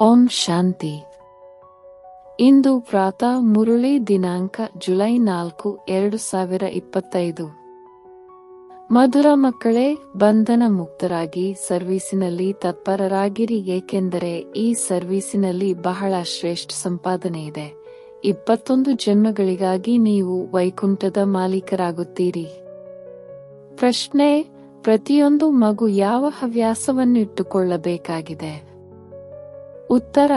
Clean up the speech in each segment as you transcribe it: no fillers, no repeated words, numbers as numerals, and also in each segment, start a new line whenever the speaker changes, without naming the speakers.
ಓಂ ಶಾಂತಿ. ಇಂದು ಪ್ರಾತಃ ಮುರುಳಿ ದಿನಾಂಕ ಜುಲೈ 4, 2025. ಮಧುರ ಮಕ್ಕಳೇ, ಬಂಧನ ಮುಕ್ತರಾಗಿ ಸರ್ವೀಸಿನಲ್ಲಿ ತತ್ಪರರಾಗಿರಿ, ಏಕೆಂದರೆ ಈ ಸರ್ವೀಸಿನಲ್ಲಿ ಬಹಳ ಶ್ರೇಷ್ಠ ಸಂಪಾದನೆ ಇದೆ. 21 ಜನ್ಮಗಳಿಗಾಗಿ ನೀವು ವೈಕುಂಠದ ಮಾಲೀಕರಾಗುತ್ತೀರಿ. ಪ್ರಶ್ನೆ: ಪ್ರತಿಯೊಂದು ಮಗು ಯಾವ ಹವ್ಯಾಸವನ್ನಿಟ್ಟುಕೊಳ್ಳಬೇಕಾಗಿದೆ? ಉತ್ತರ: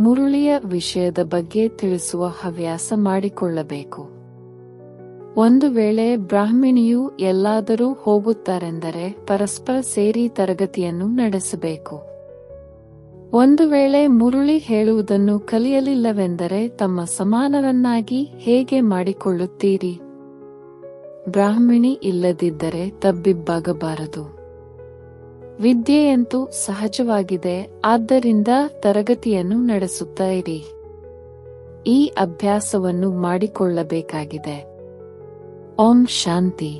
ಮುರುಳಿಯ ವಿಷಯದ ಬಗ್ಗೆ ತಿಳಿಸುವ ಹವ್ಯಾಸ ಮಾಡಿಕೊಳ್ಳಬೇಕು. ಒಂದು ವೇಳೆ ಬ್ರಾಹ್ಮಣಿಯು ಎಲ್ಲಾದರೂ ಹೋಗುತ್ತಾರೆಂದರೆ ಪರಸ್ಪರ ಸೇರಿ ತರಗತಿಯನ್ನು ನಡೆಸಬೇಕು. ಒಂದು ವೇಳೆ ಮುರುಳಿ ಹೇಳುವುದನ್ನು ಕಲಿಯಲಿಲ್ಲವೆಂದರೆ ತಮ್ಮ ಸಮಾನರನ್ನಾಗಿ ಹೇಗೆ ಮಾಡಿಕೊಳ್ಳುತ್ತೀರಿ? ಬ್ರಾಹ್ಮಣಿ ಇಲ್ಲದಿದ್ದರೆ ತಬ್ಬಿಬ್ಬಾಗಬಾರದು. ವಿದ್ಯೆಯಂತೂ ಸಹಜವಾಗಿದೆ, ಆದ್ದರಿಂದ ತರಗತಿಯನ್ನು ನಡೆಸುತ್ತಾ ಇರಿ. ಈ ಅಭ್ಯಾಸವನ್ನು ಮಾಡಿಕೊಳ್ಳಬೇಕಾಗಿದೆ. ಓಂ ಶಾಂತಿ.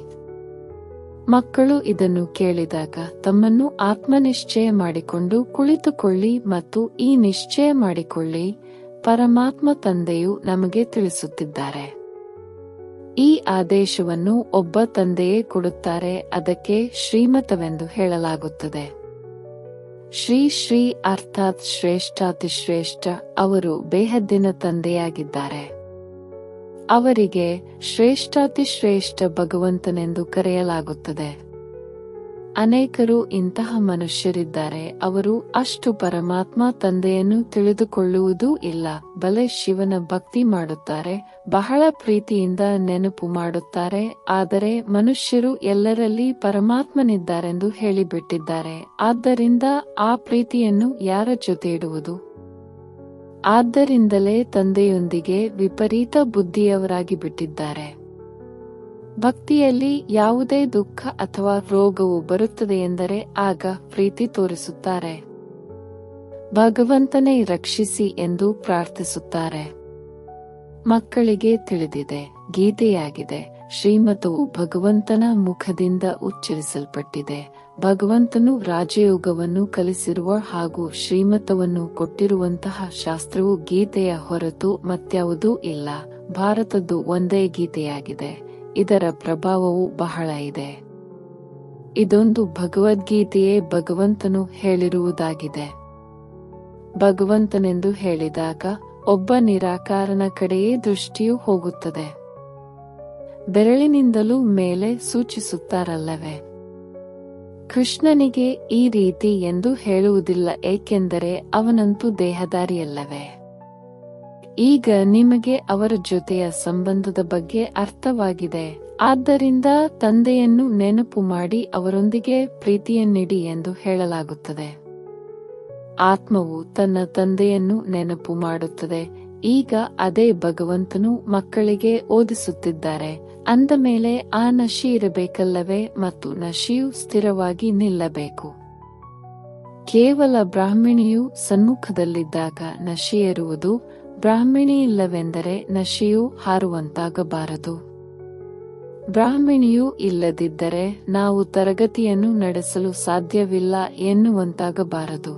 ಮಕ್ಕಳು ಇದನ್ನು ಕೇಳಿದಾಗ ತಮ್ಮನ್ನು ಆತ್ಮನಿಶ್ಚಯ ಮಾಡಿಕೊಂಡು ಕುಳಿತುಕೊಳ್ಳಿ ಮತ್ತು ಈ ನಿಶ್ಚಯ ಮಾಡಿಕೊಳ್ಳಿ, ಪರಮಾತ್ಮ ತಂದೆಯು ನಮಗೆ ತಿಳಿಸುತ್ತಿದ್ದಾರೆ. ಈ ಆದೇಶವನ್ನು ಒಬ್ಬ ತಂದೆಯೇ ಕೊಡುತ್ತಾರೆ, ಅದಕ್ಕೆ ಶ್ರೀಮತವೆಂದು ಹೇಳಲಾಗುತ್ತದೆ. ಶ್ರೀ ಶ್ರೀ ಅರ್ಥಾತ್ ಶ್ರೇಷ್ಠಾತಿಶ್ರೇಷ್ಠ, ಅವರು ಬೇಹದ್ದಿನ ತಂದೆಯಾಗಿದ್ದಾರೆ. ಅವರಿಗೆ ಶ್ರೇಷ್ಠಾತಿಶ್ರೇಷ್ಠ ಭಗವಂತನೆಂದು ಕರೆಯಲಾಗುತ್ತದೆ. ಅನೇಕರು ಇಂತಹ ಮನುಷ್ಯರಿದ್ದಾರೆ, ಅವರು ಅಷ್ಟು ಪರಮಾತ್ಮ ತಂದೆಯನ್ನು ತಿಳಿದುಕೊಳ್ಳುವುದೂ ಇಲ್ಲ. ಬಲೆ ಶಿವನ ಭಕ್ತಿ ಮಾಡುತ್ತಾರೆ, ಬಹಳ ಪ್ರೀತಿಯಿಂದ ನೆನಪು ಮಾಡುತ್ತಾರೆ, ಆದರೆ ಮನುಷ್ಯರು ಎಲ್ಲರಲ್ಲಿ ಪರಮಾತ್ಮನಿದ್ದಾರೆಂದು ಹೇಳಿಬಿಟ್ಟಿದ್ದಾರೆ. ಆದ್ದರಿಂದ ಆ ಪ್ರೀತಿಯನ್ನು ಯಾರ ಜೊತೆ ಇಡುವುದು? ಆದ್ದರಿಂದಲೇ ತಂದೆಯೊಂದಿಗೆ ವಿಪರೀತ ಬುದ್ಧಿಯವರಾಗಿ ಬಿಟ್ಟಿದ್ದಾರೆ. ಭಕ್ತಿಯಲ್ಲಿ ಯಾವುದೇ ದುಃಖ ಅಥವಾ ರೋಗವು ಬರುತ್ತದೆ ಎಂದರೆ ಆಗ ಪ್ರೀತಿ ತೋರಿಸುತ್ತಾರೆ. ಭಗವಂತನೇ ರಕ್ಷಿಸಿ ಎಂದು ಪ್ರಾರ್ಥಿಸುತ್ತಾರೆ. ಮಕ್ಕಳಿಗೆ ತಿಳಿದಿದೆ, ಗೀತೆಯಾಗಿದೆ, ಶ್ರೀಮತವು ಭಗವಂತನ ಮುಖದಿಂದ ಉಚ್ಚರಿಸಲ್ಪಟ್ಟಿದೆ. ಭಗವಂತನು ರಾಜಯೋಗವನ್ನು ಕಲಿಸಿರುವ ಹಾಗೂ ಶ್ರೀಮತವನ್ನು ಕೊಟ್ಟಿರುವಂತಹ ಶಾಸ್ತ್ರವು ಗೀತೆಯ ಹೊರತು ಮತ್ಯಾವುದೂ ಇಲ್ಲ. ಭಾರತದ್ದು ಒಂದೇ ಗೀತೆಯಾಗಿದೆ. ಇದರ ಪ್ರಭಾವವು ಬಹಳ ಇದೆ. ಇದೊಂದು ಭಗವದ್ಗೀತೆಯೇ ಭಗವಂತನು ಹೇಳಿರುವುದಾಗಿದೆ. ಭಗವಂತನೆಂದು ಹೇಳಿದಾಗ ಒಬ್ಬ ನಿರಾಕಾರನ ಕಡೆಯೇ ದೃಷ್ಟಿಯು ಹೋಗುತ್ತದೆ. ಬೆರಳಿನಿಂದಲೂ ಮೇಲೆ ಸೂಚಿಸುತ್ತಾರಲ್ಲವೇ? ಕೃಷ್ಣನಿಗೆ ಈ ರೀತಿ ಎಂದು ಹೇಳುವುದಿಲ್ಲ, ಏಕೆಂದರೆ ಅವನಂತೂ ದೇಹಧಾರಿಯಲ್ಲವೇ? ಈಗ ನಿಮಗೆ ಅವರ ಜೊತೆಯ ಸಂಬಂಧದ ಬಗ್ಗೆ ಅರ್ಥವಾಗಿದೆ. ಆದ್ದರಿಂದ ತಂದೆಯನ್ನು ನೆನಪು ಮಾಡಿ ಅವರೊಂದಿಗೆ ಪ್ರೀತಿಯನ್ನಿಡಿ ಎಂದು ಹೇಳಲಾಗುತ್ತದೆ. ಆತ್ಮವು ತನ್ನ ತಂದೆಯನ್ನು ನೆನಪು ಮಾಡುತ್ತದೆ. ಈಗ ಅದೇ ಭಗವಂತನು ಮಕ್ಕಳಿಗೆ ಓದಿಸುತ್ತಿದ್ದಾರೆ. ಅಂದ ಮೇಲೆ ಆ ನಶಿ ಇರಬೇಕಲ್ಲವೇ? ಮತ್ತು ನಶಿಯು ಸ್ಥಿರವಾಗಿ ನಿಲ್ಲಬೇಕು. ಕೇವಲ ಬ್ರಾಹ್ಮಣಿಯು ಸನ್ಮುಖದಲ್ಲಿದ್ದಾಗ ನಶಿಯೇರುವುದು. ಬ್ರಾಹ್ಮಣಿ ಇಲ್ಲವೆಂದರೆ ನಶಿಯು ಹಾರುವಂತಾಗಬಾರದು. ಬ್ರಾಹ್ಮಣಿಯೂ ಇಲ್ಲದಿದ್ದರೆ ನಾವು ತರಗತಿಯನ್ನು ನಡೆಸಲು ಸಾಧ್ಯವಿಲ್ಲ ಎನ್ನುವಂತಾಗಬಾರದು.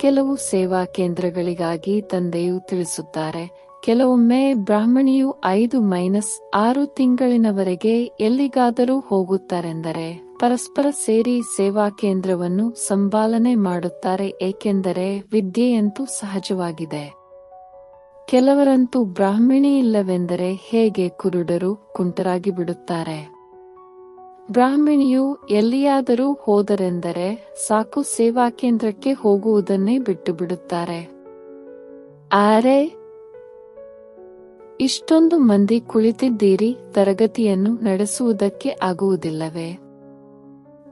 ಕೆಲವು ಸೇವಾ ಕೇಂದ್ರಗಳಿಗಾಗಿ ತಂದೆಯು ತಿಳಿಸುತ್ತಾರೆ. ಕೆಲವೊಮ್ಮೆ ಬ್ರಾಹ್ಮಣಿಯು 5-6 ತಿಂಗಳಿನವರೆಗೆ ಎಲ್ಲಿಗಾದರೂ ಹೋಗುತ್ತಾರೆಂದರೆ ಪರಸ್ಪರ ಸೇರಿ ಸೇವಾ ಕೇಂದ್ರವನ್ನು ಸಂಪಾಲನೆ ಮಾಡುತ್ತಾರೆ, ಏಕೆಂದರೆ ವಿದ್ಯೆಯಂತೂ ಸಹಜವಾಗಿದೆ. ಕೆಲವರಂತೂ ಬ್ರಾಹ್ಮಣಿ ಇಲ್ಲವೆಂದರೆ ಹೇಗೆ ಕುರುಡರು, ಕುಂಟರಾಗಿ ಬಿಡುತ್ತಾರೆ. ಬ್ರಾಹ್ಮಣಿಯು ಎಲ್ಲಿಯಾದರೂ ಹೋದರೆಂದರೆ ಸಾಕು, ಸೇವಾ ಕೇಂದ್ರಕ್ಕೆ ಹೋಗುವುದನ್ನೇ ಬಿಟ್ಟು ಬಿಡುತ್ತಾರೆ. ಆರೆ ಇಷ್ಟೊಂದು ಮಂದಿ ಕುಳಿತಿದ್ದೀರಿ, ತರಗತಿಯನ್ನು ನಡೆಸುವುದಕ್ಕೆ ಆಗುವುದಿಲ್ಲವೇ?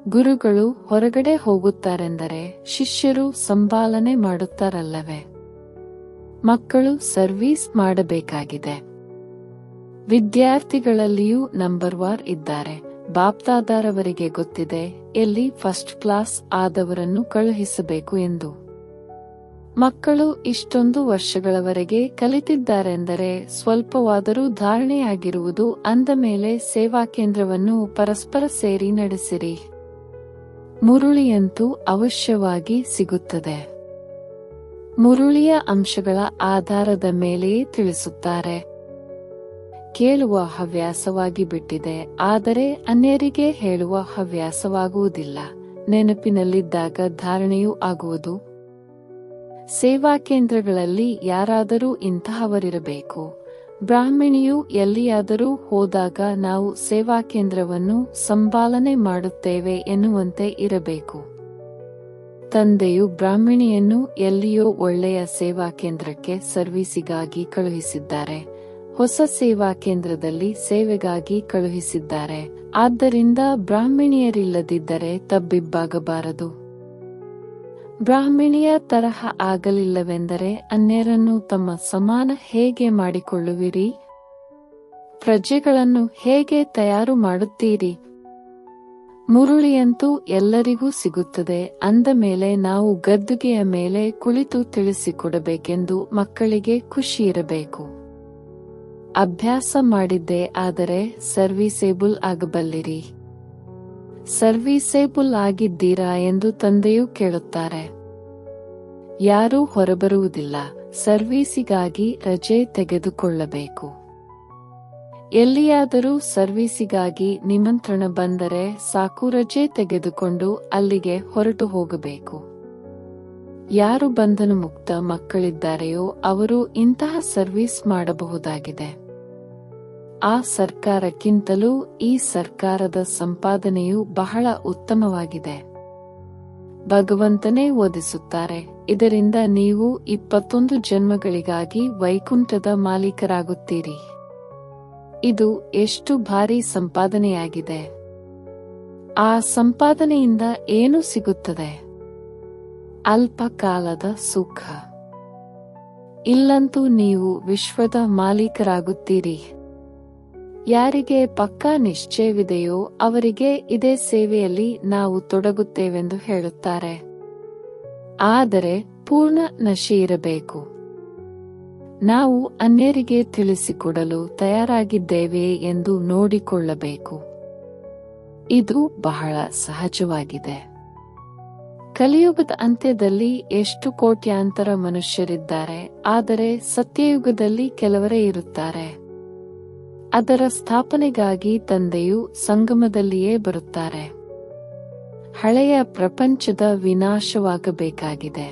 ಗುರುಗಳು ಹೊರಗಡೆ ಹೋಗುತ್ತಾರೆಂದರೆ ಶಿಷ್ಯರು ಸಂಪಾಲನೆ ಮಾಡುತ್ತಾರಲ್ಲವೇ? ಮಕ್ಕಳು ಸರ್ವೀಸ್ ಮಾಡಬೇಕಾಗಿದೆ. ವಿದ್ಯಾರ್ಥಿಗಳಲ್ಲಿಯೂ ನಂಬರ್ 1 ಇದ್ದಾರೆ. ಬಾಪ್ದಾದಾರವರಿಗೆ ಗೊತ್ತಿದೆ ಎಲ್ಲಿ ಫಸ್ಟ್ ಕ್ಲಾಸ್ ಆದವರನ್ನು ಕಳುಹಿಸಬೇಕು ಎಂದು. ಮಕ್ಕಳು ಇಷ್ಟೊಂದು ವರ್ಷಗಳವರೆಗೆ ಕಲಿತಿದ್ದಾರೆಂದರೆ ಸ್ವಲ್ಪವಾದರೂ ಧಾರಣೆಯಾಗಿರುವುದು. ಅಂದ ಮೇಲೆ ಸೇವಾ ಕೇಂದ್ರವನ್ನು ಪರಸ್ಪರ ಸೇರಿ ನಡೆಸಿರಿ. ಮುರುಳಿಯಂತೂ ಅವಶ್ಯವಾಗಿ ಸಿಗುತ್ತದೆ. ಮುರುಳಿಯ ಅಂಶಗಳ ಆಧಾರದ ಮೇಲೆಯೇ ತಿಳಿಸುತ್ತಾರೆ. ಕೇಳುವ ಹವ್ಯಾಸವಾಗಿ ಬಿಟ್ಟಿದೆ, ಆದರೆ ಅನ್ಯರಿಗೆ ಹೇಳುವ ಹವ್ಯಾಸವಾಗುವುದಿಲ್ಲ. ನೆನಪಿನಲ್ಲಿದ್ದಾಗ ಧಾರಣೆಯೂ ಆಗುವುದು. ಸೇವಾ ಕೇಂದ್ರಗಳಲ್ಲಿ ಯಾರಾದರೂ ಇಂತಹವರಿರಬೇಕು. ಬ್ರಾಹ್ಮಣಿಯು ಎಲ್ಲಿಯಾದರೂ ಹೋದಾಗ ನಾವು ಸೇವಾ ಕೇಂದ್ರವನ್ನು ಸಂಪಾಲನೆ ಮಾಡುತ್ತೇವೆ ಎನ್ನುವಂತೆ ಇರಬೇಕು. ತಂದೆಯು ಬ್ರಾಹ್ಮಣಿಯನ್ನು ಎಲ್ಲಿಯೋ ಒಳ್ಳೆಯ ಸೇವಾ ಕೇಂದ್ರಕ್ಕೆ ಸರ್ವೀಸಿಗಾಗಿ ಕಳುಹಿಸಿದ್ದಾರೆ. ಹೊಸ ಸೇವಾ ಕೇಂದ್ರದಲ್ಲಿ ಸೇವೆಗಾಗಿ ಕಳುಹಿಸಿದ್ದಾರೆ. ಆದ್ದರಿಂದ ಬ್ರಾಹ್ಮಣಿಯರಿಲ್ಲದಿದ್ದರೆ ತಬ್ಬಿಬ್ಬಾಗಬಾರದು. ಬ್ರಾಹ್ಮಣಿಯ ತರಹ ಆಗಲಿಲ್ಲವೆಂದರೆ ಅನ್ಯರನ್ನು ತಮ್ಮ ಸಮಾನ ಹೇಗೆ ಮಾಡಿಕೊಳ್ಳುವಿರಿ? ಪ್ರಜೆಗಳನ್ನು ಹೇಗೆ ತಯಾರು ಮಾಡುತ್ತೀರಿ? ಮುರುಳಿಯಂತೂ ಎಲ್ಲರಿಗೂ ಸಿಗುತ್ತದೆ ಅಂದ ಮೇಲೆ ನಾವು ಗದ್ದುಗೆಯ ಮೇಲೆ ಕುಳಿತು ತಿಳಿಸಿಕೊಡಬೇಕೆಂದು ಮಕ್ಕಳಿಗೆ ಖುಷಿಯಿರಬೇಕು. ಅಭ್ಯಾಸ ಮಾಡಿದ್ದೇ ಆದರೆ ಸರ್ವೀಸೇಬಲ್ ಆಗಬಲ್ಲಿರಿ. ಸರ್ವೀಸೇಬಲ್ ಆಗಿದ್ದೀರಾ ಎಂದು ತಂದೆಯು ಕೇಳುತ್ತಾರೆ. ಯಾರೂ ಹೊರಬರುವುದಿಲ್ಲ. ಸರ್ವೀಸಿಗಾಗಿ ರಜೆ ತೆಗೆದುಕೊಳ್ಳಬೇಕು. ಎಲ್ಲಿಯಾದರೂ ಸರ್ವೀಸಿಗಾಗಿ ನಿಮಂತ್ರಣ ಬಂದರೆ ಸಾಕು, ರಜೆ ತೆಗೆದುಕೊಂಡು ಅಲ್ಲಿಗೆ ಹೊರಟು ಹೋಗಬೇಕು. ಯಾರು ಬಂಧನ ಮುಕ್ತ ಮಕ್ಕಳಿದ್ದಾರೆಯೋ ಅವರು ಇಂತಹ ಸರ್ವೀಸ್ ಮಾಡಬಹುದಾಗಿದೆ. ಆ ಸರ್ಕಾರಕ್ಕಿಂತಲೂ ಈ ಸರ್ಕಾರದ ಸಂಪಾದನೆಯು ಬಹಳ ಉತ್ತಮವಾಗಿದೆ. ಭಗವಂತನೇ ಓದಿಸುತ್ತಾರೆ. ಇದರಿಂದ ನೀವು 21 ಜನ್ಮಗಳಿಗಾಗಿ ವೈಕುಂಠದ ಮಾಲೀಕರಾಗುತ್ತೀರಿ. ಇದು ಎಷ್ಟು ಭಾರಿ ಸಂಪಾದನೆಯಾಗಿದೆ. ಆ ಸಂಪಾದನೆಯಿಂದ ಏನು ಸಿಗುತ್ತದೆ? ಅಲ್ಪ ಕಾಲದ ಸುಖ. ಇಲ್ಲಂತೂ ನೀವು ವಿಶ್ವದ ಮಾಲೀಕರಾಗುತ್ತೀರಿ. ಯಾರಿಗೆ ಪಕ್ಕಾ ನಿಶ್ಚಯವಿದೆಯೋ ಅವರಿಗೆ ಇದೇ ಸೇವೆಯಲ್ಲಿ ನಾವು ತೊಡಗುತ್ತೇವೆಂದು ಹೇಳುತ್ತಾರೆ. ಆದರೆ ಪೂರ್ಣ ನಶೆ ಇರಬೇಕು. ನಾವು ಅನ್ಯರಿಗೆ ತಿಳಿಸಿಕೊಡಲು ತಯಾರಾಗಿದ್ದೇವೆಯೇ ಎಂದು ನೋಡಿಕೊಳ್ಳಬೇಕು. ಇದು ಬಹಳ ಸಹಜವಾಗಿದೆ. ಕಲಿಯುಗದ ಅಂತ್ಯದಲ್ಲಿ ಎಷ್ಟು ಕೋಟ್ಯಾಂತರ ಮನುಷ್ಯರಿದ್ದಾರೆ, ಆದರೆ ಸತ್ಯಯುಗದಲ್ಲಿ ಕೆಲವರೇ ಇರುತ್ತಾರೆ. ಅದರ ಸ್ಥಾಪನೆಗಾಗಿ ತಂದೆಯು ಸಂಗಮದಲ್ಲಿಯೇ ಬರುತ್ತಾರೆ. ಹಳೆಯ ಪ್ರಪಂಚದ ವಿನಾಶವಾಗಬೇಕಾಗಿದೆ.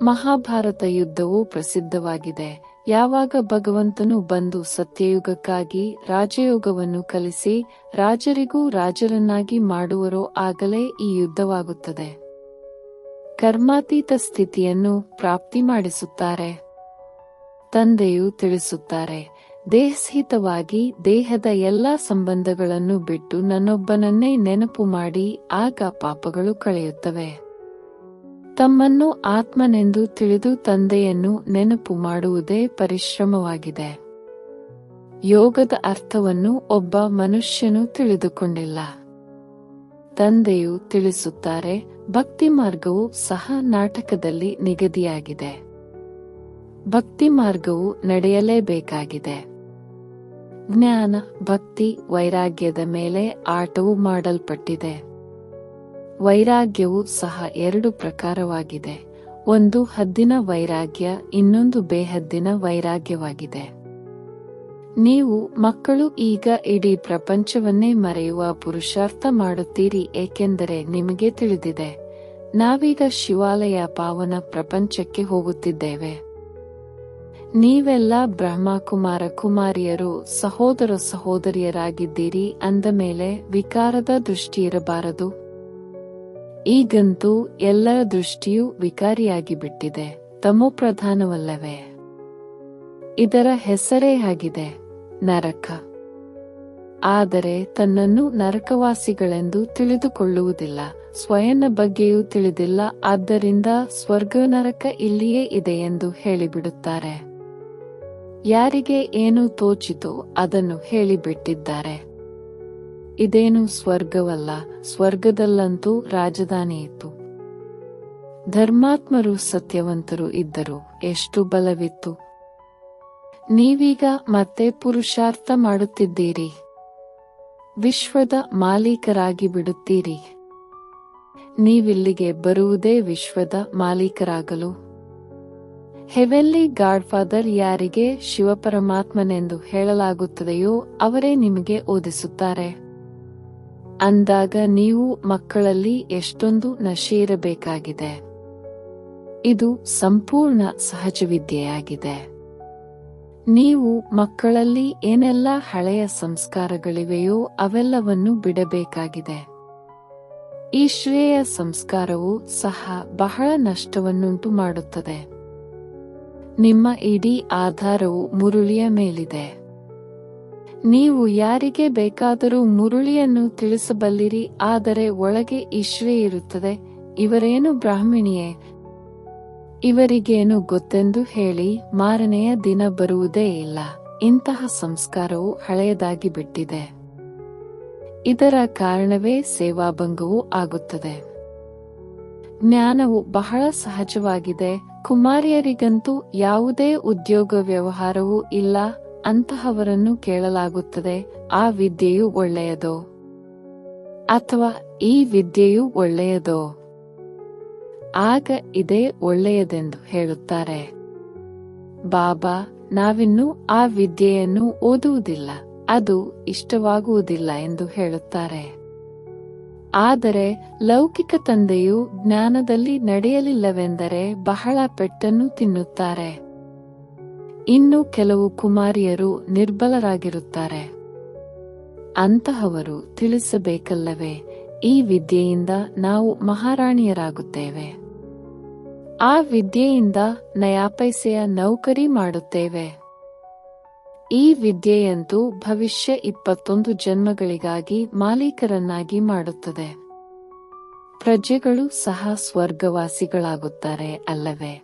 ಮಹಾಭಾರತ ಯುದ್ಧವು ಪ್ರಸಿದ್ಧವಾಗಿದೆ. ಯಾವಾಗ ಭಗವಂತನು ಬಂದು ಸತ್ಯಯುಗಕ್ಕಾಗಿ ರಾಜಯೋಗವನ್ನು ಕಲಿಸಿ ರಾಜರಿಗೂ ರಾಜರನ್ನಾಗಿ ಮಾಡುವರೋ ಆಗಲೇ ಈ ಯುದ್ಧವಾಗುತ್ತದೆ. ಕರ್ಮಾತೀತ ಸ್ಥಿತಿಯನ್ನು ಪ್ರಾಪ್ತಿ ಮಾಡಿಸುತ್ತಾರೆ. ತಂದೆಯು ತಿಳಿಸುತ್ತಾರೆ, ದೇಹಸಹಿತವಾಗಿ ದೇಹದ ಎಲ್ಲಾ ಸಂಬಂಧಗಳನ್ನು ಬಿಟ್ಟು ನನ್ನೊಬ್ಬನನ್ನೇ ನೆನಪು ಮಾಡಿ, ಆಗ ಪಾಪಗಳು ಕಳೆಯುತ್ತವೆ. ತಮ್ಮನ್ನು ಆತ್ಮನೆಂದು ತಿಳಿದು ತಂದೆಯನ್ನು ನೆನಪು ಮಾಡುವುದೇ ಪರಿಶ್ರಮವಾಗಿದೆ. ಯೋಗದ ಅರ್ಥವನ್ನು ಒಬ್ಬ ಮನುಷ್ಯನು ತಿಳಿದುಕೊಂಡಿಲ್ಲ. ತಂದೆಯು ತಿಳಿಸುತ್ತಾರೆ, ಭಕ್ತಿ ಮಾರ್ಗವು ಸಹ ನಾಟಕದಲ್ಲಿ ನಿಗದಿಯಾಗಿದೆ. ಭಕ್ತಿ ಮಾರ್ಗವು ನಡೆಯಲೇಬೇಕಾಗಿದೆ. ಜ್ಞಾನ, ಭಕ್ತಿ, ವೈರಾಗ್ಯದ ಮೇಲೆ ಆಟವು ಮಾಡಲ್ಪಟ್ಟಿದೆ. ವೈರಾಗ್ಯವು ಸಹ 2 ಪ್ರಕಾರವಾಗಿದೆ. ಒಂದು ಹದ್ದಿನ ವೈರಾಗ್ಯ, ಇನ್ನೊಂದು ಬೇಹದ್ದಿನ ವೈರಾಗ್ಯವಾಗಿದೆ. ನೀವು ಮಕ್ಕಳು ಈಗ ಇಡೀ ಪ್ರಪಂಚವನ್ನೇ ಮರೆಯುವ ಪುರುಷಾರ್ಥ ಮಾಡುತ್ತೀರಿ, ಏಕೆಂದರೆ ನಿಮಗೆ ತಿಳಿದಿದೆ, ನಾವೀಗ ಶಿವಾಲಯ ಪಾವನ ಪ್ರಪಂಚಕ್ಕೆ ಹೋಗುತ್ತಿದ್ದೇವೆ. ನೀವೆಲ್ಲ ಬ್ರಹ್ಮಕುಮಾರ ಕುಮಾರಿಯರು, ಸಹೋದರ ಸಹೋದರಿಯರಾಗಿದ್ದೀರಿ ಅಂದ ಮೇಲೆ ವಿಕಾರದ ದೃಷ್ಟಿ ಇರಬಾರದು. ಈಗಂತೂ ಎಲ್ಲರ ದೃಷ್ಟಿಯೂ ವಿಕಾರಿಯಾಗಿ ಬಿಟ್ಟಿದೆ, ತಮೋಪ್ರಧಾನವಲ್ಲವೇ? ಇದರ ಹೆಸರೇ ಆಗಿದೆ, ನರಕ. ಆದರೆ ತನ್ನನ್ನು ನರಕವಾಸಿಗಳೆಂದು ತಿಳಿದುಕೊಳ್ಳುವುದಿಲ್ಲ, ಸ್ವಯಂನ ಬಗ್ಗೆಯೂ ತಿಳಿದಿಲ್ಲ. ಆದ್ದರಿಂದ ಸ್ವರ್ಗ ನರಕ ಇಲ್ಲಿಯೇ ಇದೆ ಎಂದು ಹೇಳಿಬಿಡುತ್ತಾರೆ. ಯಾರಿಗೆ ಏನು ತೋಚಿತೋ ಅದನ್ನು ಹೇಳಿಬಿಟ್ಟಿದ್ದಾರೆ. ಇದೇನು ಸ್ವರ್ಗವಲ್ಲ, ಸ್ವರ್ಗದಲ್ಲಂತೂ ರಾಜಧಾನಿ ಇತ್ತು. ಧರ್ಮಾತ್ಮರು ಸತ್ಯವಂತರು ಇದ್ದರು, ಎಷ್ಟು ಬಲವಿತ್ತು. ನೀವೀಗ ಮತ್ತೆ ಪುರುಷಾರ್ಥ ಮಾಡುತ್ತಿದ್ದೀರಿ, ವಿಶ್ವದ ಮಾಲೀಕರಾಗಿ ಬಿಡುತ್ತೀರಿ. ನೀವಿಲ್ಲಿಗೆ ಬರುವುದೇ ವಿಶ್ವದ ಮಾಲೀಕರಾಗಲು. ಹೆವೆನ್ಲಿ ಗಾಡ್ಫಾದರ್ ಯಾರಿಗೆ ಶಿವಪರಮಾತ್ಮನೆಂದು ಹೇಳಲಾಗುತ್ತದೆಯೋ ಅವರೇ ನಿಮಗೆ ಓದಿಸುತ್ತಾರೆ. ಅಂದಾಗ ನೀವು ಮಕ್ಕಳಲ್ಲಿ ಎಷ್ಟೊಂದು ನಶೆ ಇರಬೇಕಾಗಿದೆ. ಇದು ಸಂಪೂರ್ಣ ಸಹಜವಿದ್ಯೆಯಾಗಿದೆ. ನೀವು ಮಕ್ಕಳಲ್ಲಿ ಏನೆಲ್ಲ ಹಳೆಯ ಸಂಸ್ಕಾರಗಳಿವೆಯೋ ಅವೆಲ್ಲವನ್ನು ಬಿಡಬೇಕಾಗಿದೆ. ಈ ಶ್ರೇಯ ಸಂಸ್ಕಾರವು ಸಹ ಬಹಳ ನಷ್ಟವನ್ನುಂಟು ಮಾಡುತ್ತದೆ. ನಿಮ್ಮ ಇಡೀ ಆಧಾರವು ಮುರುಳಿಯ ಮೇಲಿದೆ. ನೀವು ಯಾರಿಗೆ ಬೇಕಾದರೂ ಮುರುಳಿಯನ್ನು ತಿಳಿಸಬಲ್ಲಿರಿ, ಆದರೆ ಒಳಗೆ ಇಶ್ವೇ ಇರುತ್ತದೆ. ಇವರೇನು ಬ್ರಾಹ್ಮಣಿಯೇ, ಇವರಿಗೇನು ಗೊತ್ತೆಂದು ಹೇಳಿ ಮಾರನೆಯ ದಿನ ಬರುವುದೇ ಇಲ್ಲ. ಇಂತಹ ಸಂಸ್ಕಾರವು ಹಳೆಯದಾಗಿ ಬಿಟ್ಟಿದೆ. ಇದರ ಕಾರಣವೇ ಸೇವಾಭಂಗವೂ ಆಗುತ್ತದೆ. ಜ್ಞಾನವು ಬಹಳ ಸಹಜವಾಗಿದೆ. ಕುಮಾರಿಯರಿಗಂತೂ ಯಾವುದೇ ಉದ್ಯೋಗ ವ್ಯವಹಾರವೂ ಇಲ್ಲ. ಅಂತಹವರನ್ನು ಕೇಳಲಾಗುತ್ತದೆ, ಆ ವಿದ್ಯೆಯು ಒಳ್ಳೆಯದೋ ಅಥವಾ ಈ ವಿದ್ಯೆಯು ಒಳ್ಳೆಯದೋ? ಆಗ ಇದೇ ಒಳ್ಳೆಯದೆಂದು ಹೇಳುತ್ತಾರೆ. ಬಾಬಾ, ನಾವಿನ್ನೂ ಆ ವಿದ್ಯೆಯನ್ನು ಓದುವುದಿಲ್ಲ, ಅದು ಇಷ್ಟವಾಗುವುದಿಲ್ಲ ಎಂದು ಹೇಳುತ್ತಾರೆ. ಆದರೆ ಲೌಕಿಕ ತಂದೆಯು ಜ್ಞಾನದಲ್ಲಿ ನಡೆಯಲಿಲ್ಲವೆಂದರೆ ಬಹಳ ಪೆಟ್ಟನ್ನು ತಿನ್ನುತ್ತಾರೆ. ಇನ್ನು ಕೆಲವು ಕುಮಾರಿಯರು ನಿರ್ಬಲರಾಗಿರುತ್ತಾರೆ. ಅಂತಹವರು ತಿಳಿಸಬೇಕಲ್ಲವೇ, ಈ ವಿದ್ಯೆಯಿಂದ ನಾವು ಮಹಾರಾಣಿಯರಾಗುತ್ತೇವೆ, ಆ ವಿದ್ಯೆಯಿಂದ ನಯಾಪೈಸೆಯ ನೌಕರಿ ಮಾಡುತ್ತೇವೆ. ಈ ವಿದ್ಯೆಯಂತೂ ಭವಿಷ್ಯ 21 ಜನ್ಮಗಳಿಗಾಗಿ ಮಾಲೀಕರನ್ನಾಗಿ ಮಾಡುತ್ತದೆ. ಪ್ರಜೆಗಳು ಸಹ ಸ್ವರ್ಗವಾಸಿಗಳಾಗುತ್ತಾರೆ ಅಲ್ಲವೇ?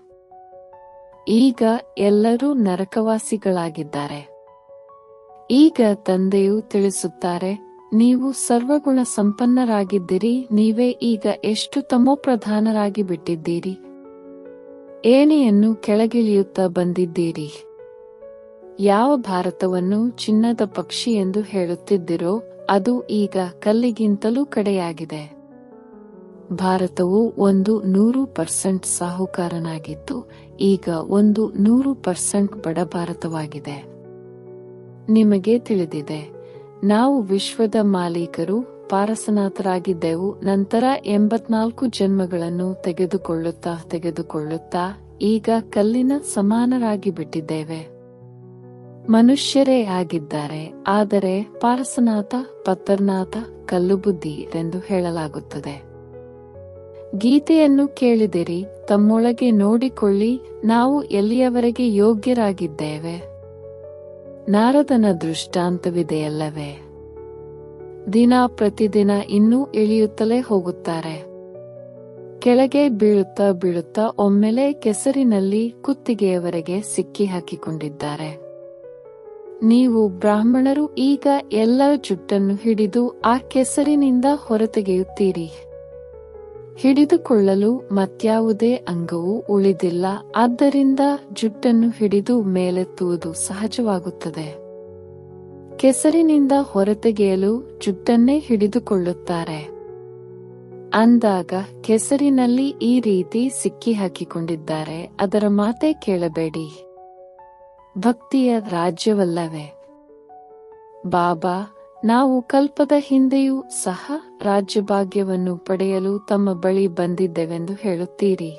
ಈಗ ಎಲ್ಲರೂ ನರಕವಾಸಿಗಳಾಗಿದ್ದಾರೆ. ಈಗ ತಂದೆಯು ತಿಳಿಸುತ್ತಾರೆ, ನೀವು ಸರ್ವಗುಣ ಸಂಪನ್ನರಾಗಿದ್ದೀರಿ, ನೀವೇ ಈಗ ಎಷ್ಟು ತಮೋಪ್ರಧಾನರಾಗಿ ಬಿಟ್ಟಿದ್ದೀರಿ. ಏಣಿಯನ್ನು ಕೆಳಗಿಳಿಯುತ್ತಾ ಬಂದಿದ್ದೀರಿ. ಯಾವ ಭಾರತವನ್ನು ಚಿನ್ನದ ಪಕ್ಷಿ ಎಂದು ಹೇಳುತ್ತಿದ್ದಿರೋ ಅದು ಈಗ ಕಲ್ಲಿಗಿಂತಲೂ ಕಡೆಯಾಗಿದೆ. ಭಾರತವು 100% ಸಾಹುಕಾರನಾಗಿತ್ತು, ಈಗ 100% ಬಡ ಭಾರತವಾಗಿದೆ. ನಿಮಗೆ ತಿಳಿದಿದೆ, ನಾವು ವಿಶ್ವದ ಮಾಲೀಕರು, ಪಾರಸನಾಥರಾಗಿದ್ದೆವು. ನಂತರ 84 ಜನ್ಮಗಳನ್ನು ತೆಗೆದುಕೊಳ್ಳುತ್ತಾ ಈಗ ಕಲ್ಲಿನ ಸಮಾನರಾಗಿ ಬಿಟ್ಟಿದ್ದೇವೆ. ಮನುಷ್ಯರೇ ಆಗಿದ್ದಾರೆ, ಆದರೆ ಪಾರಸನಾಥ, ಪತ್ತರ್ನಾಥ, ಕಲ್ಲುಬುದ್ಧಿ ಎಂದು ಹೇಳಲಾಗುತ್ತದೆ. ಗೀತೆಯನ್ನು ಕೇಳಿದಿರಿ, ತಮ್ಮೊಳಗೆ ನೋಡಿಕೊಳ್ಳಿ, ನಾವು ಎಲ್ಲಿಯವರೆಗೆ ಯೋಗ್ಯರಾಗಿದ್ದೇವೆ. ನಾರದನ ದೃಷ್ಟಾಂತವಿದೆಯಲ್ಲವೇ? ದಿನ ಪ್ರತಿದಿನ ಇನ್ನೂ ಇಳಿಯುತ್ತಲೇ ಹೋಗುತ್ತಾರೆ. ಕೆಳಗೆ ಬೀಳುತ್ತಾ ಒಮ್ಮೆಲೆ ಕೆಸರಿನಲ್ಲಿ ಕುತ್ತಿಗೆಯವರೆಗೆ ಸಿಕ್ಕಿ ಹಾಕಿಕೊಂಡಿದ್ದಾರೆ. ನೀವು ಬ್ರಾಹ್ಮಣರು ಈಗ ಎಲ್ಲ ಜುಟ್ಟನ್ನು ಹಿಡಿದು ಆ ಕೆಸರಿನಿಂದ ಹೊರತೆಗೆಯುತ್ತೀರಿ. ಹಿಡಿದುಕೊಳ್ಳಲು ಮತ್ಯಾವುದೇ ಅಂಗವೂ ಉಳಿದಿಲ್ಲ, ಆದ್ದರಿಂದ ಜುಟ್ಟನ್ನು ಹಿಡಿದು ಮೇಲೆತ್ತುವುದು ಸಹಜವಾಗುತ್ತದೆ. ಕೆಸರಿನಿಂದ ಹೊರತೆಗೆಯಲು ಜುಟ್ಟನ್ನೇ ಹಿಡಿದುಕೊಳ್ಳುತ್ತಾರೆ. ಅಂದಾಗ ಕೆಸರಿನಲ್ಲಿ ಈ ರೀತಿ ಸಿಕ್ಕಿ ಹಾಕಿಕೊಂಡಿದ್ದಾರೆ, ಅದರ ಮಾತೇ ಕೇಳಬೇಡಿ. ಭಕ್ತಿಯ ರಾಜ್ಯವಲ್ಲವೇ? ಬಾಬಾ, ನಾವು ಕಲ್ಪದ ಹಿಂದೆಯೂ ಸಹ ರಾಜ್ಯಭಾಗ್ಯವನ್ನು ಪಡೆಯಲು ತಮ್ಮ ಬಳಿ ಬಂದಿದ್ದೆವೆಂದು ಹೇಳುತ್ತೀರಿ.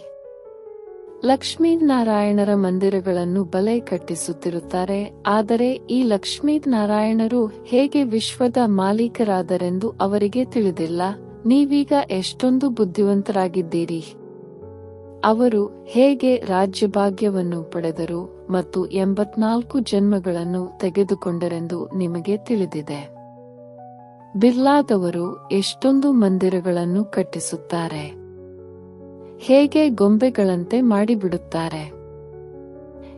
ಲಕ್ಷ್ಮೀನಾರಾಯಣರ ಮಂದಿರಗಳನ್ನು ಬಲೆ ಕಟ್ಟಿಸುತ್ತಿರುತ್ತಾರೆ, ಆದರೆ ಈ ಲಕ್ಷ್ಮೀನಾರಾಯಣರು ಹೇಗೆ ವಿಶ್ವದ ಮಾಲೀಕರಾದರೆಂದು ಅವರಿಗೆ ತಿಳಿದಿಲ್ಲ. ನೀವೀಗ ಎಷ್ಟೊಂದು ಬುದ್ಧಿವಂತರಾಗಿದ್ದೀರಿ. ಅವರು ಹೇಗೆ ರಾಜ್ಯಭಾಗ್ಯವನ್ನು ಪಡೆದರು ಮತ್ತು 84 ಜನ್ಮಗಳನ್ನು ತೆಗೆದುಕೊಂಡರೆಂದು ನಿಮಗೆ ತಿಳಿದಿದೆ. ಬಿರ್ಲಾದವರು ಎಷ್ಟೊಂದು ಮಂದಿರಗಳನ್ನು ಕಟ್ಟಿಸುತ್ತಾರೆ, ಹೇಗೆ ಗೊಂಬೆಗಳಂತೆ ಮಾಡಿಬಿಡುತ್ತಾರೆ.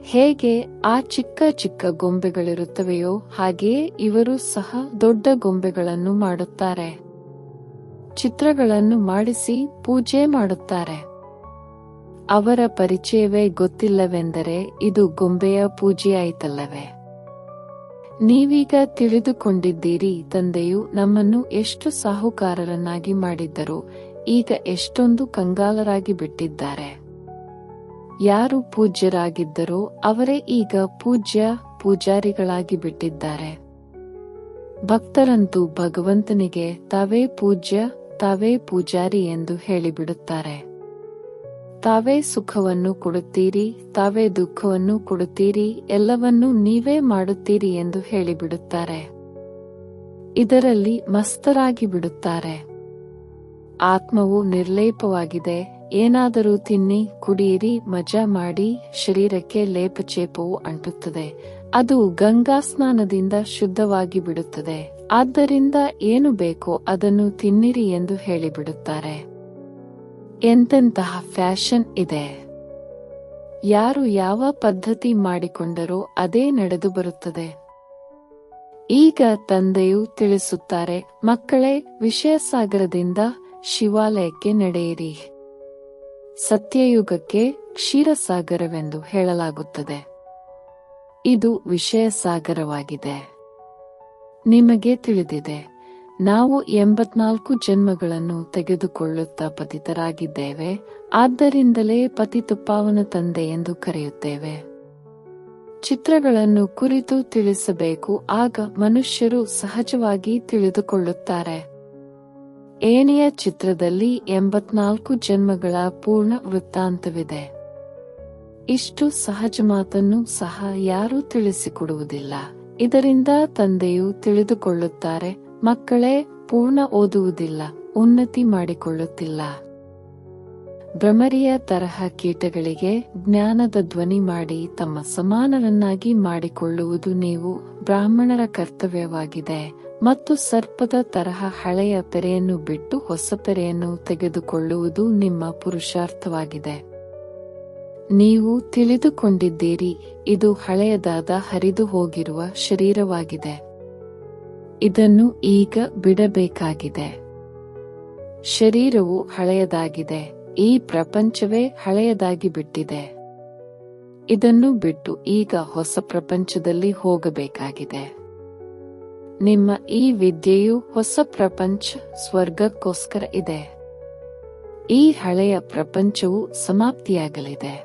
ಹೇಗೆ ಆ ಚಿಕ್ಕ ಚಿಕ್ಕ ಗೊಂಬೆಗಳಿರುತ್ತವೆಯೋ ಹಾಗೆಯೇ ಇವರು ಸಹ ದೊಡ್ಡ ಗೊಂಬೆಗಳನ್ನು ಮಾಡುತ್ತಾರೆ. ಚಿತ್ರಗಳನ್ನು ಮಾಡಿಸಿ ಪೂಜೆ ಮಾಡುತ್ತಾರೆ. ಅವರ ಪರಿಚಯವೇ ಗೊತ್ತಿಲ್ಲವೆಂದರೆ ಇದು ಗೊಂಬೆಯ ಪೂಜೆಯಾಯಿತಲ್ಲವೇ? ನೀವೀಗ ತಿಳಿದುಕೊಂಡಿದ್ದೀರಿ, ತಂದೆಯು ನಮ್ಮನ್ನು ಎಷ್ಟು ಸಾಹುಕಾರರನ್ನಾಗಿ ಮಾಡಿದ್ದರು, ಈಗ ಎಷ್ಟೊಂದು ಕಂಗಾಲರಾಗಿ ಬಿಟ್ಟಿದ್ದಾರೆ. ಯಾರು ಪೂಜ್ಯರಾಗಿದ್ದರೋ ಅವರೇ ಈಗ ಪೂಜಾರಿಗಳಾಗಿ ಬಿಟ್ಟಿದ್ದಾರೆ. ಭಕ್ತರಂತೂ ಭಗವಂತನಿಗೆ ತಾವೇ ಪೂಜ್ಯ, ತಾವೇ ಪೂಜಾರಿ ಎಂದು ಹೇಳಿಬಿಡುತ್ತಾರೆ. ತಾವೇ ಸುಖವನ್ನು ಕೊಡುತ್ತೀರಿ, ತಾವೇ ದುಃಖವನ್ನು ಕೊಡುತ್ತೀರಿ, ಎಲ್ಲವನ್ನೂ ನೀವೇ ಮಾಡುತ್ತೀರಿ ಎಂದು ಹೇಳಿಬಿಡುತ್ತಾರೆ. ಇದರಲ್ಲಿ ಮಸ್ತರಾಗಿ ಬಿಡುತ್ತಾರೆ. ಆತ್ಮವು ನಿರ್ಲೇಪವಾಗಿದೆ. ಏನಾದರೂ ತಿನ್ನಿ, ಕುಡಿಯಿರಿ, ಮಜಾ ಮಾಡಿ, ಶರೀರಕ್ಕೆ ಲೇಪಚೇಪವು ಅಂಟುತ್ತದೆ. ಅದು ಗಂಗಾ ಸ್ನಾನದಿಂದ ಶುದ್ಧವಾಗಿ ಬಿಡುತ್ತದೆ. ಆದ್ದರಿಂದ ಏನು ಬೇಕೋ ಅದನ್ನು ತಿನ್ನಿರಿ ಎಂದು ಹೇಳಿಬಿಡುತ್ತಾರೆ. ಎಂತೆಂತಹ ಫ್ಯಾಷನ್ ಇದೆ! ಯಾರು ಯಾವ ಪದ್ಧತಿ ಮಾಡಿಕೊಂಡರೋ ಅದೇ ನಡೆದು ಬರುತ್ತದೆ. ಈಗ ತಂದೆಯು ತಿಳಿಸುತ್ತಾರೆ, ಮಕ್ಕಳೇ, ವಿಷಯಸಾಗರದಿಂದ ಶಿವಾಲಯಕ್ಕೆ ನಡೆಯಿರಿ. ಸತ್ಯಯುಗಕ್ಕೆ ಕ್ಷೀರಸಾಗರವೆಂದು ಹೇಳಲಾಗುತ್ತದೆ. ಇದು ವಿಷಯಸಾಗರವಾಗಿದೆ. ನಿಮಗೆ ತಿಳಿದಿದೆ, ನಾವು 84 ಜನ್ಮಗಳನ್ನು ತೆಗೆದುಕೊಳ್ಳುತ್ತಾ ಪತಿತರಾಗಿದ್ದೇವೆ. ಆದ್ದರಿಂದಲೇ ಪತಿತಪಾವನ ತಂದೆ ಎಂದು ಕರೆಯುತ್ತೇವೆ. ಚಿತ್ರಗಳನ್ನು ಕುರಿತು ತಿಳಿಸಬೇಕು, ಆಗ ಮನುಷ್ಯರು ಸಹಜವಾಗಿ ತಿಳಿದುಕೊಳ್ಳುತ್ತಾರೆ. ಏಣಿಯ ಚಿತ್ರದಲ್ಲಿ 84 ಜನ್ಮಗಳ ಪೂರ್ಣ ವೃತ್ತಾಂತವಿದೆ. ಇಷ್ಟು ಸಹಜ ಮಾತನ್ನು ಸಹ ಯಾರೂ ತಿಳಿಸಿಕೊಡುವುದಿಲ್ಲ. ಇದರಿಂದ ತಂದೆಯು ತಿಳಿದುಕೊಳ್ಳುತ್ತಾರೆ, ಮಕ್ಕಳೇ, ಪೂರ್ಣ ಓದುವುದಿಲ್ಲ, ಉನ್ನತಿ ಮಾಡಿಕೊಳ್ಳುತ್ತಿಲ್ಲ. ಭ್ರಮರಿಯ ತರಹ ಕೀಟಗಳಿಗೆ ಜ್ಞಾನದ ಧ್ವನಿ ಮಾಡಿ ತಮ್ಮ ಸಮಾನರನ್ನಾಗಿ ಮಾಡಿಕೊಳ್ಳುವುದು ನೀವು ಬ್ರಾಹ್ಮಣರ ಕರ್ತವ್ಯವಾಗಿದೆ. ಮತ್ತು ಸರ್ಪದ ತರಹ ಹಳೆಯ ಪೆರೆಯನ್ನು ಬಿಟ್ಟು ಹೊಸ ಪೆರೆಯನ್ನು ತೆಗೆದುಕೊಳ್ಳುವುದು ನಿಮ್ಮ ಪುರುಷಾರ್ಥವಾಗಿದೆ. ನೀವು ತಿಳಿದುಕೊಂಡಿದ್ದೀರಿ, ಇದು ಹಳೆಯದಾದ ಹರಿದು ಹೋಗಿರುವ ಶರೀರವಾಗಿದೆ. ಇದನ್ನು ಈಗ ಬಿಡಬೇಕಾಗಿದೆ. ಶರೀರವು ಹಳೆಯದಾಗಿದೆ. ಈ ಪ್ರಪಂಚವೇ ಹಳೆಯದಾಗಿ ಬಿಟ್ಟಿದೆ. ಇದನ್ನು ಬಿಟ್ಟು ಈಗ ಹೊಸ ಪ್ರಪಂಚದಲ್ಲಿ ಹೋಗಬೇಕಾಗಿದೆ. ನಿಮ್ಮ ಈ ವಿದ್ಯೆಯು ಹೊಸ ಪ್ರಪಂಚ, ಸ್ವರ್ಗಕ್ಕೋಸ್ಕರ ಇದೆ. ಈ ಹಳೆಯ ಪ್ರಪಂಚವು ಸಮಾಪ್ತಿಯಾಗಲಿದೆ.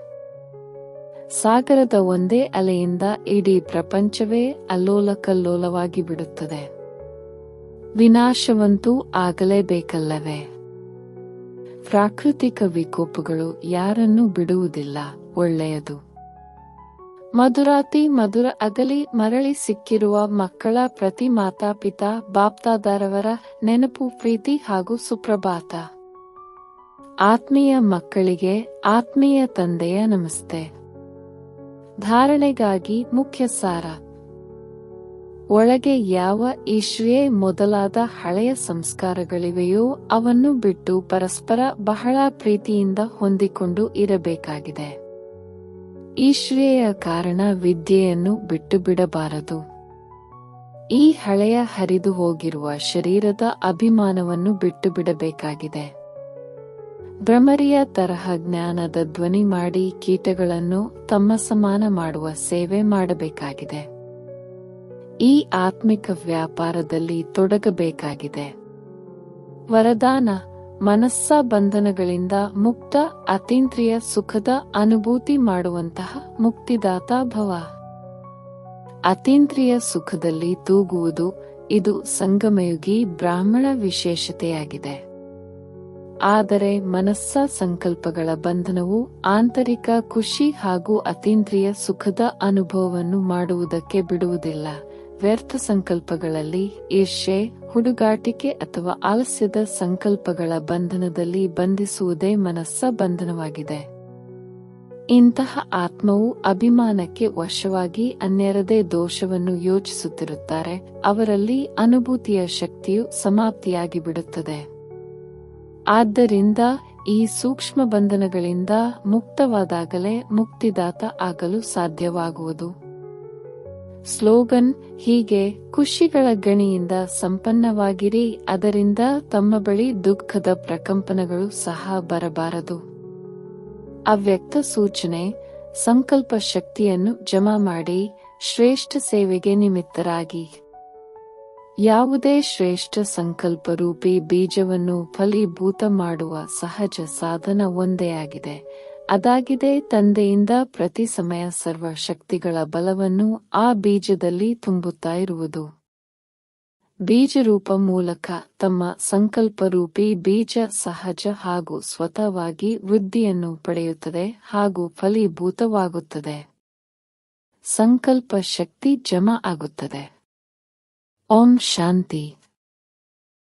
ಸಾಗರದ ಒಂದೇ ಅಲೆಯಿಂದ ಇಡೀ ಪ್ರಪಂಚವೇ ಅಲ್ಲೋಲಕಲ್ಲೋಲವಾಗಿ ಬಿಡುತ್ತದೆ. ವಿನಾಶವಂತೂ ಆಗಲೇಬೇಕಲ್ಲವೇ? ಪ್ರಾಕೃತಿಕ ವಿಕೋಪಗಳು ಯಾರನ್ನೂ ಬಿಡುವುದಿಲ್ಲ. ಒಳ್ಳೆಯದು. ಮಧುರಾತಿ ಮಧುರ ಅಗಲಿ ಮರಳಿ ಸಿಕ್ಕಿರುವ ಮಕ್ಕಳ ಪ್ರತಿ ಮಾತಾಪಿತಾ ಬಾಪ್ದಾದರವರ ನೆನಪು, ಪ್ರೀತಿ ಹಾಗೂ ಸುಪ್ರಭಾತ. ಆತ್ಮೀಯ ಮಕ್ಕಳಿಗೆ ಆತ್ಮೀಯ ತಂದೆಯ ನಮಸ್ತೆ. ಧಾರಣೆಗಾಗಿ ಮುಖ್ಯ ಸಾರ. ಒಳಗೆ ಯಾವ ಈಶ್ವರೇ ಮೊದಲಾದ ಹಳೆಯ ಸಂಸ್ಕಾರಗಳಿವೆಯೋ ಅವನ್ನು ಬಿಟ್ಟು ಪರಸ್ಪರ ಬಹಳ ಪ್ರೀತಿಯಿಂದ ಹೊಂದಿಕೊಂಡು ಇರಬೇಕಾಗಿದೆ. ಈಶ್ವರೆಯ ಕಾರಣ ವಿದ್ಯೆಯನ್ನು ಬಿಟ್ಟು ಬಿಡಬಾರದು. ಈ ಹಳೆಯ ಹರಿದು ಹೋಗಿರುವ ಶರೀರದ ಅಭಿಮಾನವನ್ನು ಬಿಟ್ಟು ಬಿಡಬೇಕಾಗಿದೆ. ಭ್ರಮರಿಯ ತರಹ ಜ್ಞಾನದ ಧ್ವನಿ ಮಾಡಿ ಕೀಟಗಳನ್ನು ತಮ್ಮ ಸಮಾನ ಮಾಡುವ ಸೇವೆ ಮಾಡಬೇಕಾಗಿದೆ. ಈ ಆತ್ಮಿಕ ವ್ಯಾಪಾರದಲ್ಲಿ ತೊಡಗಬೇಕಾಗಿದೆ. ವರದಾನ: ಮನಸ್ಸ ಬಂಧನಗಳಿಂದ ಮುಕ್ತ, ಅತೀಂದ್ರಿಯ ಸುಖದ ಅನುಭೂತಿ ಮಾಡುವಂತಹ ಮುಕ್ತಿದಾತ ಭವ. ಅತೀಂದ್ರಿಯ ಸುಖದಲ್ಲಿ ತೂಗುವುದು ಇದು ಸಂಗಮಯುಗಿ ಬ್ರಾಹ್ಮಣ ವಿಶೇಷತೆಯಾಗಿದೆ. ಆದರೆ ಮನಸ್ಸ ಸಂಕಲ್ಪಗಳ ಬಂಧನವು ಆಂತರಿಕ ಖುಷಿ ಹಾಗೂ ಅತೀಂದ್ರಿಯ ಸುಖದ ಅನುಭವವನ್ನು ಮಾಡುವುದಕ್ಕೆ ಬಿಡುವುದಿಲ್ಲ. ವ್ಯರ್ಥ ಸಂಕಲ್ಪಗಳಲ್ಲಿ ಈರ್ಷೆ, ಹುಡುಗಾಟಿಕೆ ಅಥವಾ ಆಲಸ್ಯದ ಸಂಕಲ್ಪಗಳ ಬಂಧನದಲ್ಲಿ ಬಂಧಿಸುವುದೇ ಮನಸ್ಸ ಬಂಧನವಾಗಿದೆ. ಇಂತಹ ಆತ್ಮವು ಅಭಿಮಾನಕ್ಕೆ ವಶವಾಗಿ ಅನ್ಯರದೇ ದೋಷವನ್ನು ಯೋಚಿಸುತ್ತಿರುತ್ತಾರೆ. ಅವರಲ್ಲಿ ಅನುಭೂತಿಯ ಶಕ್ತಿಯು ಸಮಾಪ್ತಿಯಾಗಿ ಬಿಡುತ್ತದೆ. ಆದ್ದರಿಂದ ಈ ಸೂಕ್ಷ್ಮ ಬಂಧನಗಳಿಂದ ಮುಕ್ತವಾದಾಗಲೇ ಮುಕ್ತಿದಾತ ಆಗಲು ಸಾಧ್ಯವಾಗುವುದು. ಸ್ಲೋಗನ್ ಹೀಗೆ: ಖುಷಿಗಳ ಗಣಿಯಿಂದ ಸಂಪನ್ನವಾಗಿರಿ, ಅದರಿಂದ ತಮ್ಮ ಬಳಿ ದುಃಖದ ಪ್ರಕಂಪನಗಳು ಸಹ ಬರಬಾರದು. ಅವ್ಯಕ್ತ ಸೂಚನೆ: ಸಂಕಲ್ಪ ಶಕ್ತಿಯನ್ನು ಜಮಾ ಮಾಡಿ ಶ್ರೇಷ್ಠ ಸೇವೆಗೆ ನಿಮಿತ್ತರಾಗಿ. ಯಾವುದೇ ಶ್ರೇಷ್ಠ ಸಂಕಲ್ಪ ರೂಪಿ ಬೀಜವನ್ನು ಫಲೀಭೂತ ಮಾಡುವ ಸಹಜ ಸಾಧನ ಒಂದೇ ಆಗಿದೆ. ಅದಾಗಿದೆ. ತಂದೆಯಿಂದ ಪ್ರತಿ ಸಮಯ ಸರ್ವ ಶಕ್ತಿಗಳ ಬಲವನ್ನು ಆ ಬೀಜದಲ್ಲಿ ತುಂಬುತ್ತಾ ಇರುವುದು. ಬೀಜರೂಪ ಮೂಲಕ ತಮ್ಮ ಸಂಕಲ್ಪರೂಪಿ ಬೀಜ ಸಹಜ ಹಾಗೂ ಸ್ವತಃವಾಗಿ ವೃದ್ಧಿಯನ್ನು ಪಡೆಯುತ್ತದೆ ಹಾಗೂ ಫಲೀಭೂತವಾಗುತ್ತದೆ. ಸಂಕಲ್ಪ ಶಕ್ತಿ ಜಮಾ ಆಗುತ್ತದೆ. ಓಂ ಶಾಂತಿ.